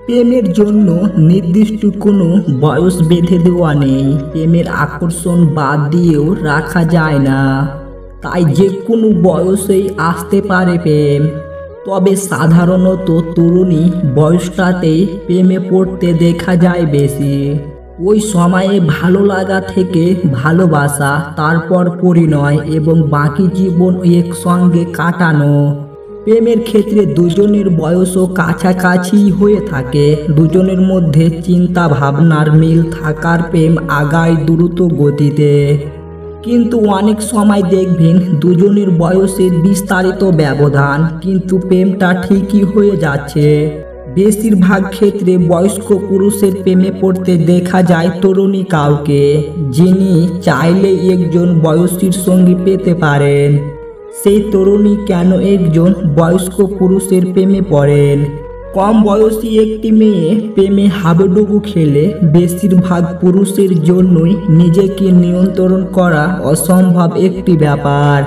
প্রেমের জন্য নির্দিষ্ট কোনো বয়স বেঁধে দেওয়া নেই। প্রেমের আকর্ষণ বাদ দিয়েও রাখা যায় না, তাই যে কোনো বয়সেই আসতে পারে প্রেম। তবে সাধারণত তরুণী বয়সটাতেই প্রেমে পড়তে দেখা যায় বেশি। ওই সময়ে ভালো লাগা থেকে ভালোবাসা, তারপর পরিণয় এবং বাকি জীবন একসঙ্গে কাটানো। প্রেমের ক্ষেত্রে দুজনের বয়সও কাছাকাছি হয়ে থাকে। দুজনের মধ্যে চিন্তা ভাবনার মিল থাকার প্রেম আগায় দ্রুত গতিতে। কিন্তু অনেক সময় দেখবেন দুজনের বয়সের বিস্তারিত ব্যবধান, কিন্তু প্রেমটা ঠিকই হয়ে যাচ্ছে। বেশিরভাগ ক্ষেত্রে বয়স্ক পুরুষের প্রেমে পড়তে দেখা যায় তরুণী কাউকে, যিনি চাইলে একজন বয়সীর সঙ্গী পেতে পারেন। সেই তরুণী কেন একজন বয়স্ক পুরুষের প্রেমে পড়েন? কম বয়সী একটি মেয়ে প্রেমে হাবুডুবু খেলে বেশিরভাগ পুরুষের জন্যই নিজেকে নিয়ন্ত্রণ করা অসম্ভব একটি ব্যাপার।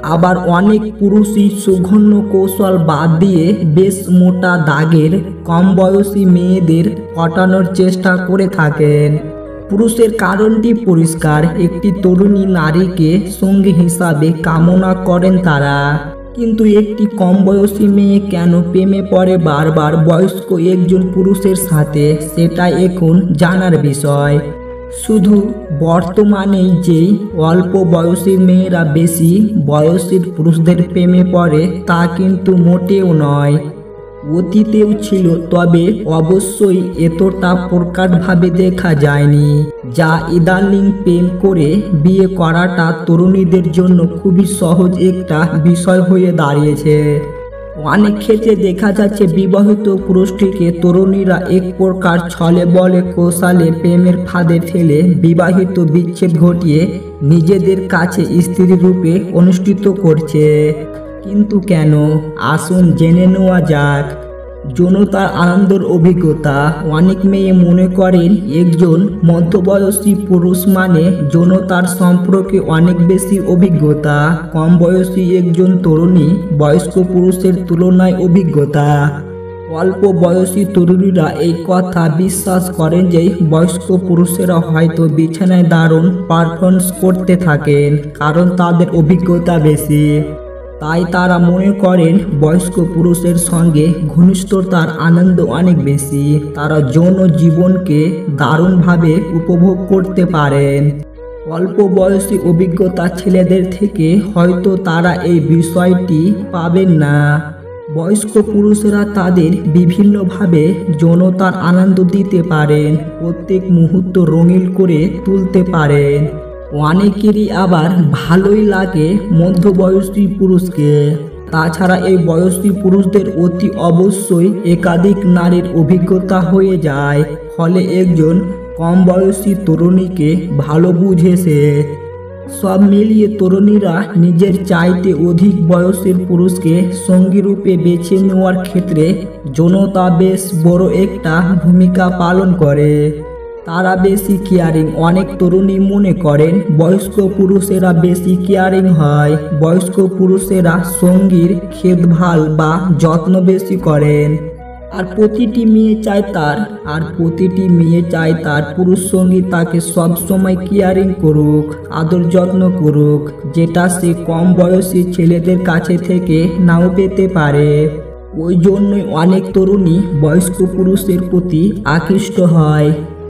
আবার অনেক পুরুষই সুগন্ধ কৌশল বাদ দিয়ে বেশ মোটা দাগের কম বয়সী মেয়েদের পটানোর চেষ্টা করে থাকেন। পুরুষের কারণটি পরিষ্কার, একটি তরুণী নারীকে সঙ্গী হিসাবে কামনা করেন তারা। কিন্তু একটি কম বয়সী মেয়ে কেন প্রেমে পড়ে বারবার বয়স্ক একজন পুরুষের সাথে, সেটাই এখন জানার বিষয়। শুধু বর্তমানেই যেই অল্প বয়সী মেয়েরা বেশি বয়সীর পুরুষদের প্রেমে পড়ে তা কিন্তু মোটেও নয়। অতীতেও ছিল, তবে অবশ্যই এতটা প্রকটভাবে দেখা যায়নি। যা ইদানিং প্রেম করে বিয়ে করাটা তরুণীদের জন্য খুবই সহজ একটা বিষয় হয়ে দাঁড়িয়েছে। অনেক ক্ষেত্রে দেখা যাচ্ছে বিবাহিত পুরুষটিকে তরুণীরা এক প্রকার ছলে বলে কৌশলে প্রেমের ফাঁদে ফেলে বিবাহিত বিচ্ছেদ ঘটিয়ে নিজেদের কাছে স্ত্রী রূপে অনুষ্ঠিত করছে। কিন্তু কেন? আসুন জেনে নেওয়া যাক। যৌনতার আনন্দের অভিজ্ঞতা। অনেক মেয়ে মনে করেন একজন মধ্যবয়সী পুরুষ মানে যৌনতার সম্পর্কে অনেক বেশি অভিজ্ঞতা। কম বয়সী একজন তরুণী বয়স্ক পুরুষের তুলনায় অভিজ্ঞতা। অল্প বয়সী তরুণীরা এই কথা বিশ্বাস করেন যে বয়স্ক পুরুষেরা হয়তো বিছানায় দারুণ পারফরমেন্স করতে থাকেন, কারণ তাদের অভিজ্ঞতা বেশি। তাই তারা মনে করেন বয়স্ক পুরুষের সঙ্গে ঘনিষ্ঠতার আনন্দ অনেক বেশি। তারা যৌন জীবনকে দারুণভাবে উপভোগ করতে পারেন। অল্প বয়সী অভিজ্ঞতা ছেলেদের থেকে হয়তো তারা এই বিষয়টি পাবেন না। বয়স্ক পুরুষেরা তাদের বিভিন্নভাবে যৌনতার আনন্দ দিতে পারেন, প্রত্যেক মুহূর্ত রঙিন করে তুলতে পারেন। অনেকেরই আবার ভালোই লাগে মধ্যবয়সী পুরুষকে। তাছাড়া এই বয়সী পুরুষদের অতি অবশ্যই একাধিক নারীর অভিজ্ঞতা হয়ে যায়, ফলে একজন কম বয়সী তরুণীকে ভালো বুঝেছে। সব মিলিয়ে তরুণীরা নিজের চাইতে অধিক বয়সের পুরুষকে সঙ্গী রূপে বেছে নেওয়ার ক্ষেত্রে যৌনতা বেশ বড় একটা ভূমিকা পালন করে। তারা বেশি কেয়ারিং। অনেক তরুণী মনে করেন বয়স্ক পুরুষেরা বেশি কেয়ারিং হয়। বয়স্ক পুরুষেরা সঙ্গীর খেদভাল বা যত্ন বেশি করেন। আর প্রতিটি মেয়ে চায় তার পুরুষ সঙ্গী তাকে সব সময় কেয়ারিং করুক, আদর যত্ন করুক, যেটা সে কম বয়সী ছেলেদের কাছে থেকে নাও পেতে পারে। ওই জন্যই অনেক তরুণী বয়স্ক পুরুষের প্রতি আকৃষ্ট হয়।